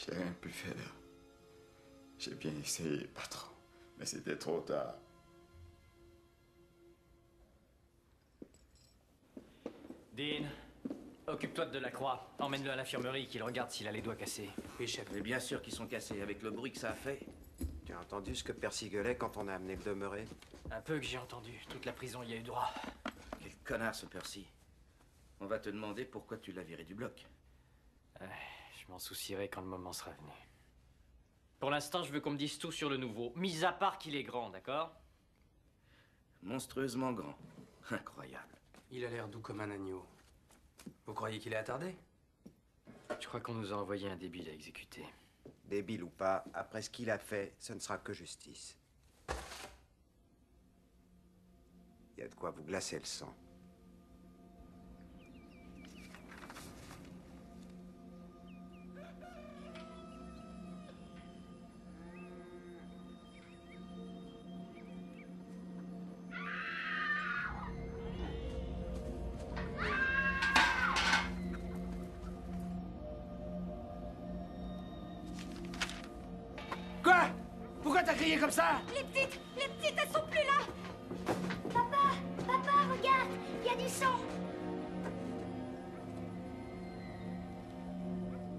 J'ai rien pu faire. J'ai bien essayé, patron, mais c'était trop tard. Dean, occupe-toi de Delacroix. Emmène-le à l'infirmerie, qu'il regarde s'il a les doigts cassés. Oui, chef. Mais bien sûr qu'ils sont cassés, avec le bruit que ça a fait. Tu as entendu ce que Percy gueulait quand on a amené le demeuré? Un peu que j'ai entendu. Toute la prison y a eu droit. Quel connard, ce Percy. On va te demander pourquoi tu l'as viré du bloc. Je m'en soucierai quand le moment sera venu. Pour l'instant, je veux qu'on me dise tout sur le nouveau, mis à part qu'il est grand, d'accord? Monstrueusement grand. Incroyable. Il a l'air doux comme un agneau. Vous croyez qu'il est attardé? Je crois qu'on nous a envoyé un débile à exécuter. Débile ou pas, après ce qu'il a fait, ce ne sera que justice. Il y a de quoi vous glacer le sang. Quoi? Pourquoi t'as crié comme ça? Les petites, elles sont plus là. Papa, regarde, il y a du sang.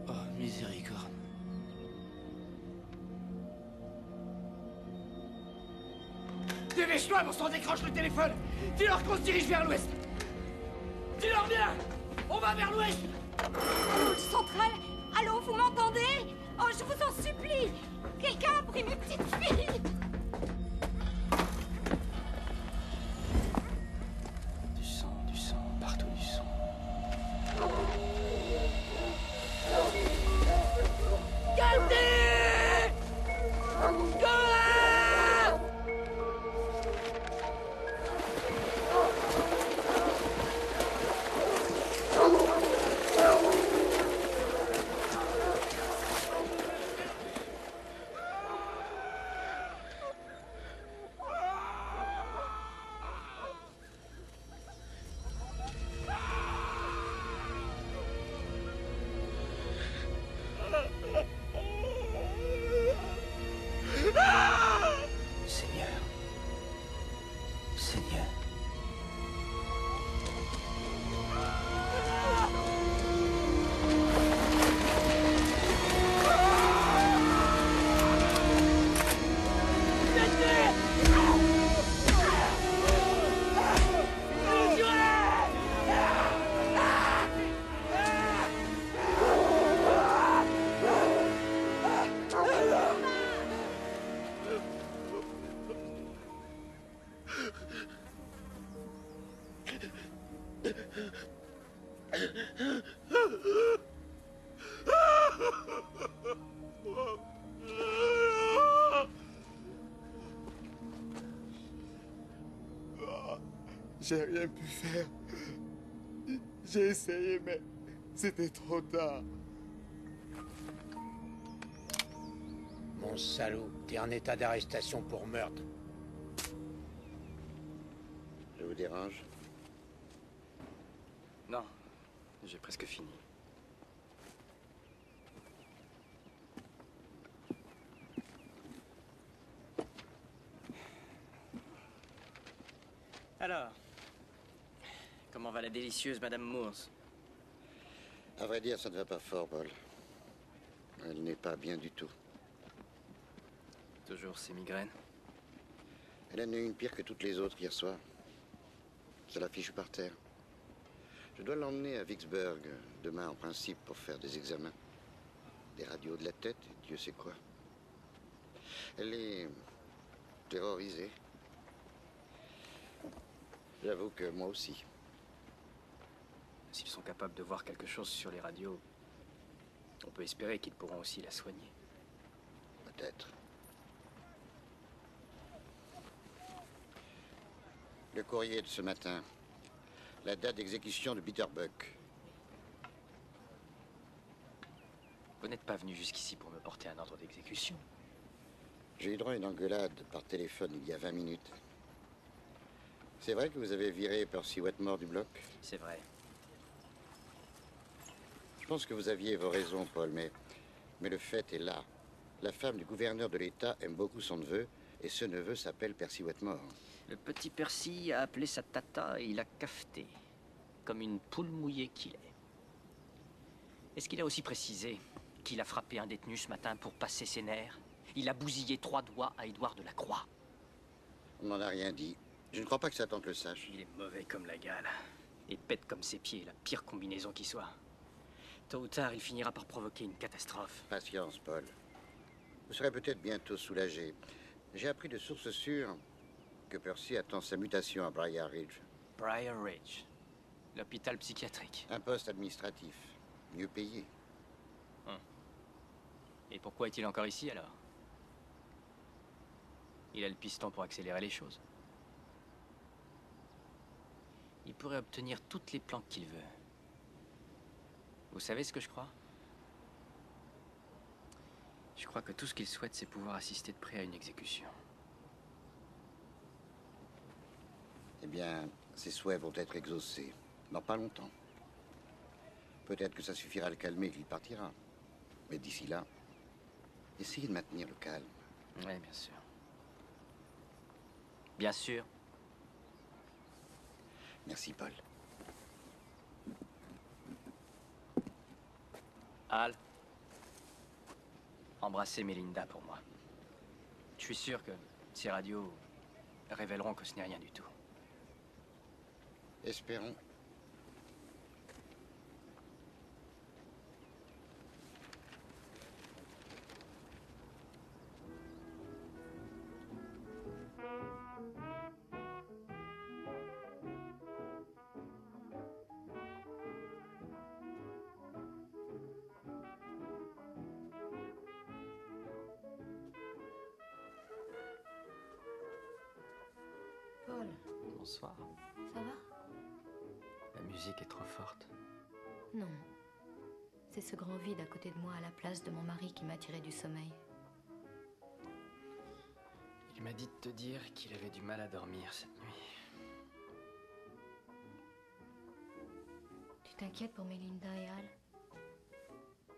Oh, miséricorde. Dépêche-toi avant qu'on décroche le téléphone. Dis-leur qu'on se dirige vers l'ouest. Dis-leur bien. On va vers l'ouest. Route centrale, allô, vous m'entendez? Oh, je vous en supplie. Quelqu'un a pris mes petites filles. Du sang, partout du sang. Gardez! Seigneur. J'ai rien pu faire. J'ai essayé, mais c'était trop tard. Mon salaud, t'es en état d'arrestation pour meurtre. Je vous dérange? Non, j'ai presque fini. Alors, comment va la délicieuse Madame Moores? À vrai dire, ça ne va pas fort, Paul. Elle n'est pas bien du tout. Toujours ces migraines? Elle en a eu une pire que toutes les autres hier soir. Ça la fiche par terre. Je dois l'emmener à Vicksburg demain, en principe, pour faire des examens. Des radios de la tête, et Dieu sait quoi. Elle est terrorisée. J'avoue que moi aussi. S'ils sont capables de voir quelque chose sur les radios, on peut espérer qu'ils pourront aussi la soigner. Peut-être. Le courrier de ce matin. La date d'exécution de Peter Buck. Vous n'êtes pas venu jusqu'ici pour me porter un ordre d'exécution. J'ai eu droit à une engueulade par téléphone il y a 20 minutes. C'est vrai que vous avez viré Percy Wetmore du bloc? C'est vrai. Je pense que vous aviez vos raisons, Paul, mais Mais le fait est là. La femme du gouverneur de l'État aime beaucoup son neveu, et ce neveu s'appelle Percy Wetmore. Le petit Percy a appelé sa tata et il a cafeté. Comme une poule mouillée qu'il est. Est-ce qu'il a aussi précisé qu'il a frappé un détenu ce matin pour passer ses nerfs? Il a bousillé 3 doigts à Édouard de la Croix. On n'en a rien dit. Je ne crois pas que sa tante le sache. Il est mauvais comme la gale. Et pète comme ses pieds, la pire combinaison qui soit. Tôt ou tard, il finira par provoquer une catastrophe. Patience, Paul. Vous serez peut-être bientôt soulagé. J'ai appris de sources sûres que Percy attend sa mutation à Briar Ridge. Briar Ridge, l'hôpital psychiatrique. Un poste administratif, mieux payé. Et pourquoi est-il encore ici alors? Il a le piston pour accélérer les choses. Il pourrait obtenir toutes les planques qu'il veut. Vous savez ce que je crois? Je crois que tout ce qu'il souhaite, c'est pouvoir assister de près à une exécution. Eh bien, ses souhaits vont être exaucés. Dans pas longtemps. Peut-être que ça suffira à le calmer et qu'il partira. Mais d'ici là, essayez de maintenir le calme. Oui, bien sûr. Bien sûr. Merci, Paul. Al, embrassez Melinda pour moi. Je suis sûr que ces radios révéleront que ce n'est rien du tout. Espérons. Paul, Bonsoir. ça va? La musique est trop forte. Non. C'est ce grand vide à côté de moi à la place de mon mari qui m'a tiré du sommeil. Il m'a dit de te dire qu'il avait du mal à dormir cette nuit. Tu t'inquiètes pour Melinda et Al?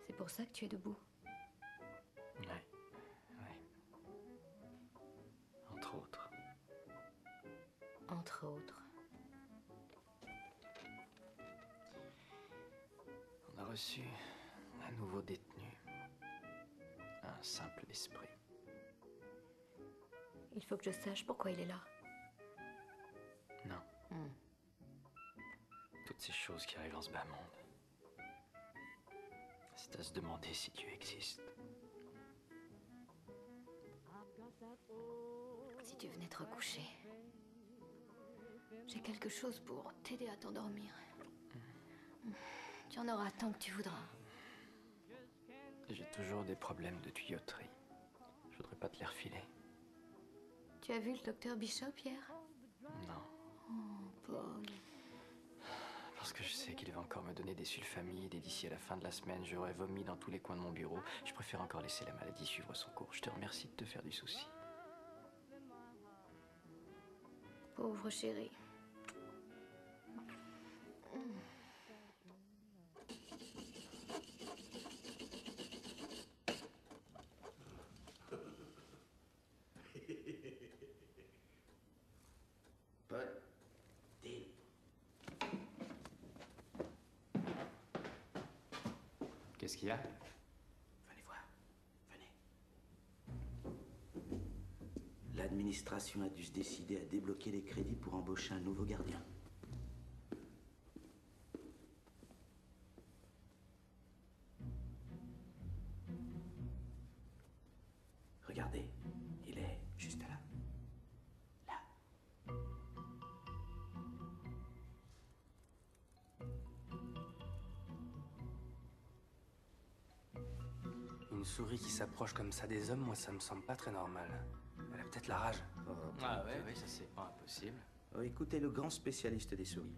C'est pour ça que tu es debout? Ouais. Entre autres. Entre autres. On a reçu un nouveau détenu. Un simple esprit. Il faut que je sache pourquoi il est là. Non. Toutes ces choses qui arrivent dans ce bas monde. C'est à se demander si Dieu existe. Si tu venais te recoucher. J'ai quelque chose pour t'aider à t'endormir. Tu en auras tant que tu voudras. J'ai toujours des problèmes de tuyauterie. Je voudrais pas te les refiler. Tu as vu le docteur Bishop hier? Non. Oh, Paul. Parce que je sais qu'il va encore me donner des sulfamides et d'ici à la fin de la semaine, j'aurai vomi dans tous les coins de mon bureau. Je préfère encore laisser la maladie suivre son cours. Je te remercie de te faire du souci. Pauvre chérie. Paul, Dean. Qu'est-ce qu'il y a? Venez voir. Venez. L'administration a dû se décider à débloquer les crédits pour embaucher un nouveau gardien. Regardez, il est juste là. Là. Une souris qui s'approche comme ça des hommes, moi ça me semble pas très normal. Elle a peut-être la rage. Ah ouais, ça c'est pas impossible. Écoutez le grand spécialiste des souris.